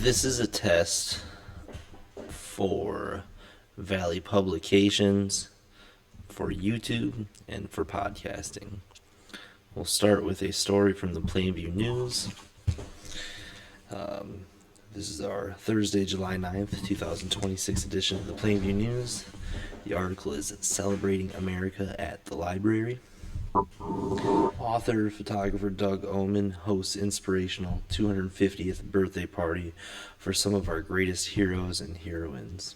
This is a test for Valley Publications, for YouTube, and for podcasting. We'll start with a story from the Plainview News. This is our Thursday, July 9th, 2026 edition of the Plainview News. The article is Celebrating America at the Library. Author, photographer Doug Oman hosts inspirational 250th birthday party for some of our greatest heroes and heroines.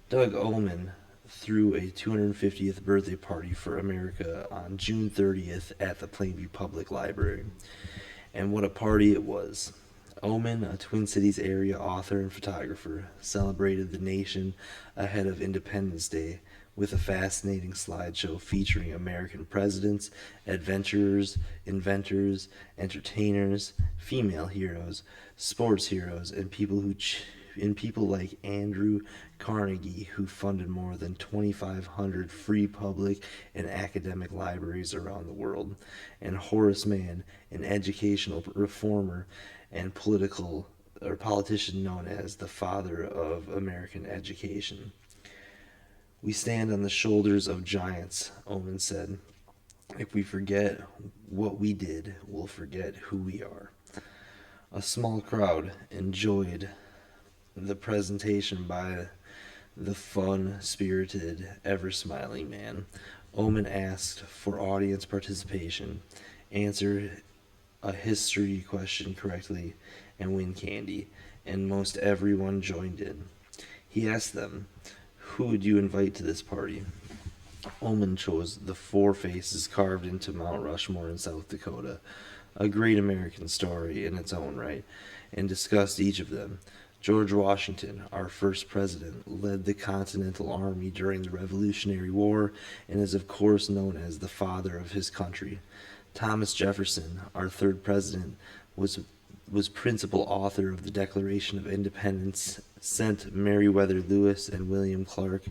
Doug Oman threw a 250th birthday party for America on June 30th at the Plainview Public Library. And what a party it was. Oman, a Twin Cities area author and photographer, celebrated the nation ahead of Independence Day with a fascinating slideshow featuring American presidents, adventurers, inventors, entertainers, female heroes, sports heroes, and people like Andrew Carnegie, who funded more than 2,500 free public and academic libraries around the world, and Horace Mann, an educational reformer and politician known as the father of American education. "We stand on the shoulders of giants," Oman said. "If we forget what we did, we'll forget who we are." A small crowd enjoyed the presentation by the fun-spirited, ever-smiling man. Oman asked for audience participation, answer a history question correctly, and win candy, and most everyone joined in. He asked them, "Who would you invite to this party?" Oman chose the four faces carved into Mount Rushmore in South Dakota, a great American story in its own right, and discussed each of them. George Washington, our first president, led the Continental Army during the Revolutionary War and is of course known as the father of his country. Thomas Jefferson, our third president, was principal author of the Declaration of Independence, sent Meriwether Lewis and William Clark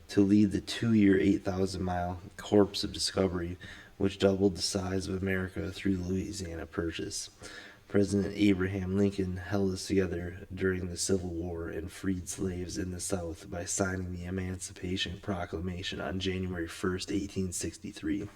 to lead the 2-year, 8,000-mile Corps of Discovery, which doubled the size of America through the Louisiana Purchase. President Abraham Lincoln held us together during the Civil War and freed slaves in the South by signing the Emancipation Proclamation on January 1st, 1863.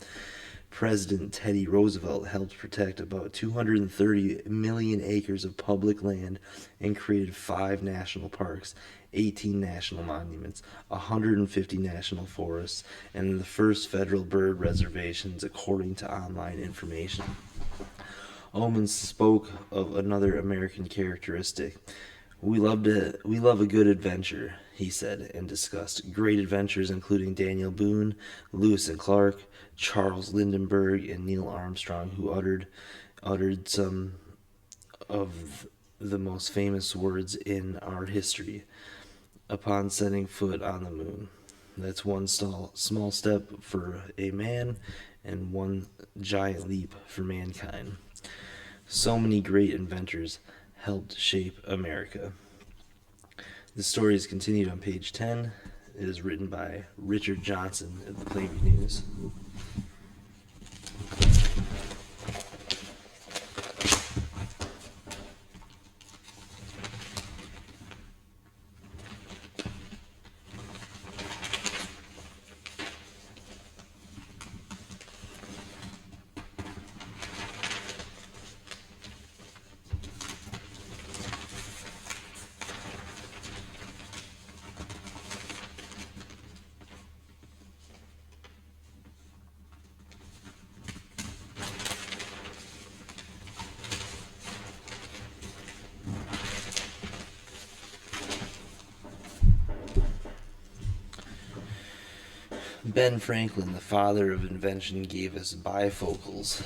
President Teddy Roosevelt helped protect about 230 million acres of public land and created 5 national parks, 18 national monuments, 150 national forests, and the first federal bird reservations according to online information. Oman spoke of another American characteristic. We love a good adventure," he said, and discussed great adventures including Daniel Boone, Lewis and Clark, Charles Lindbergh, and Neil Armstrong, who uttered some of the most famous words in our history upon setting foot on the moon. That's one small step for a man and one giant leap for mankind. So many great inventors helped shape America. The story is continued on page 10. It is written by Richard Johnson of the Plainview News. Ben Franklin, the father of invention, gave us bifocals,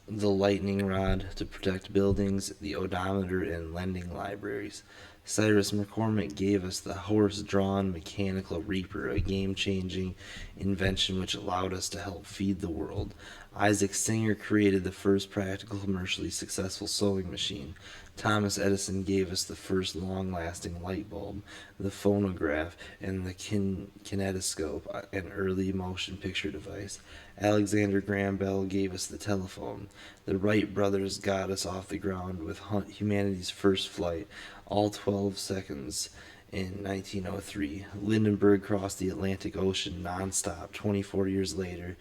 the lightning rod to protect buildings, the odometer, and lending libraries. Cyrus McCormick gave us the horse-drawn mechanical reaper, a game-changing invention which allowed us to help feed the world. Isaac Singer created the first practical commercially successful sewing machine. Thomas Edison gave us the first long-lasting light bulb, the phonograph, and the kinetoscope, an early motion picture device. Alexander Graham Bell gave us the telephone. The Wright brothers got us off the ground with humanity's first flight, all 12 seconds in 1903. Lindenberg crossed the Atlantic Ocean nonstop 24 years later.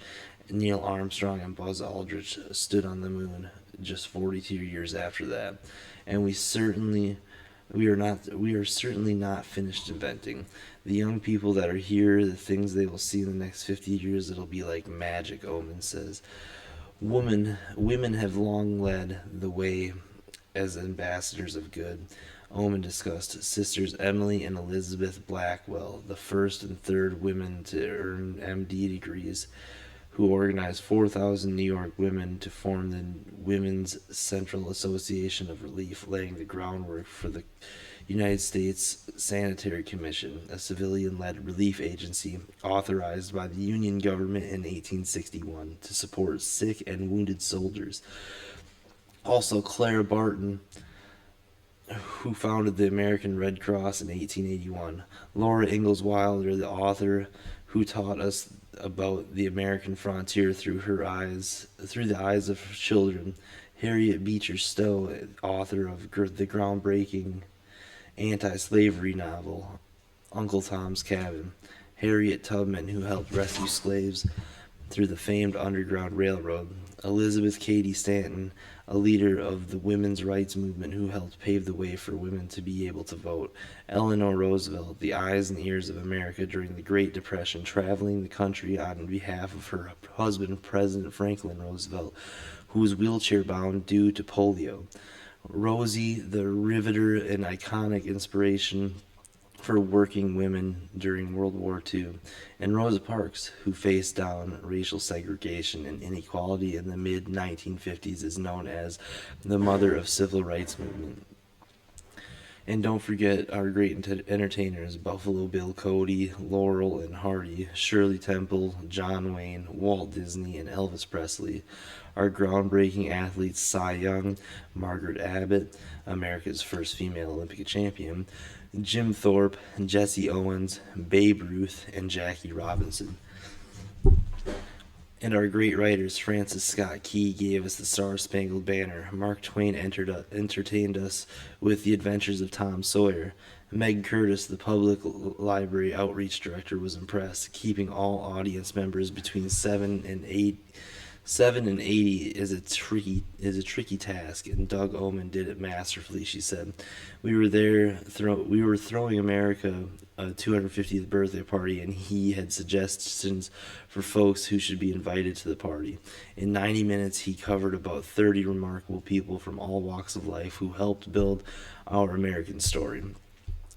Neil Armstrong and Buzz Aldrin stood on the moon just 42 years after that. And we are certainly not finished inventing. The young people that are here, the things they will see in the next 50 years, it'll be like magic, Oman says. Women have long led the way as ambassadors of good. Oman discussed sisters Emily and Elizabeth Blackwell, the first and third women to earn MD degrees, who organized 4,000 New York women to form the Women's Central Association of Relief, laying the groundwork for the United States Sanitary Commission, a civilian-led relief agency authorized by the Union government in 1861 to support sick and wounded soldiers. Also, Clara Barton, who founded the American Red Cross in 1881. Laura Ingalls Wilder, the author who taught us about the American frontier through the eyes of her children. Harriet Beecher Stowe, author of the groundbreaking anti-slavery novel Uncle Tom's Cabin. Harriet Tubman, who helped rescue slaves through the famed Underground Railroad. Elizabeth Cady Stanton, a leader of the women's rights movement who helped pave the way for women to be able to vote. Eleanor Roosevelt, the eyes and ears of America during the Great Depression, traveling the country on behalf of her husband, President Franklin Roosevelt, who was wheelchair-bound due to polio. Rosie, the riveter and iconic inspiration for working women during World War II, and Rosa Parks, who faced down racial segregation and inequality in the mid-1950s, is known as the mother of civil rights movement. And don't forget our great entertainers, Buffalo Bill Cody, Laurel and Hardy, Shirley Temple, John Wayne, Walt Disney, and Elvis Presley. Our groundbreaking athletes Cy Young, Margaret Abbott, America's first female Olympic champion, Jim Thorpe, Jesse Owens, Babe Ruth, and Jackie Robinson. And our great writers, Francis Scott Key gave us the Star-Spangled Banner. Mark Twain entertained us with The Adventures of Tom Sawyer. Meg Curtis, the public library outreach director, was impressed. Keeping all audience members between 7 and 80 is a tricky task, and Doug Oman did it masterfully, she said. We were throwing America a 250th birthday party, and he had suggestions for folks who should be invited to the party. In 90 minutes, he covered about 30 remarkable people from all walks of life who helped build our American story.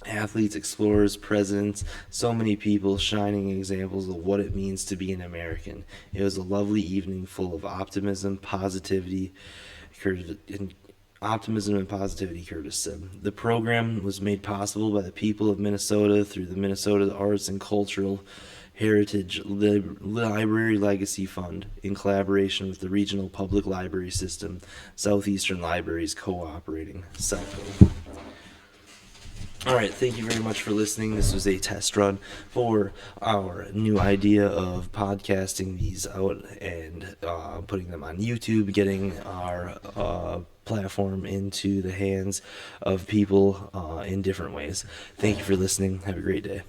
Athletes, explorers, presidents, so many people, shining examples of what it means to be an American. It was a lovely evening full of optimism, positivity, Curtis said. The program was made possible by the people of Minnesota through the Minnesota Arts and Cultural Heritage Library Legacy Fund in collaboration with the Regional Public Library System, Southeastern Libraries Cooperating, SELCO. All right, thank you very much for listening. This was a test run for our new idea of podcasting these out and putting them on YouTube, getting our platform into the hands of people in different ways. Thank you for listening. Have a great day.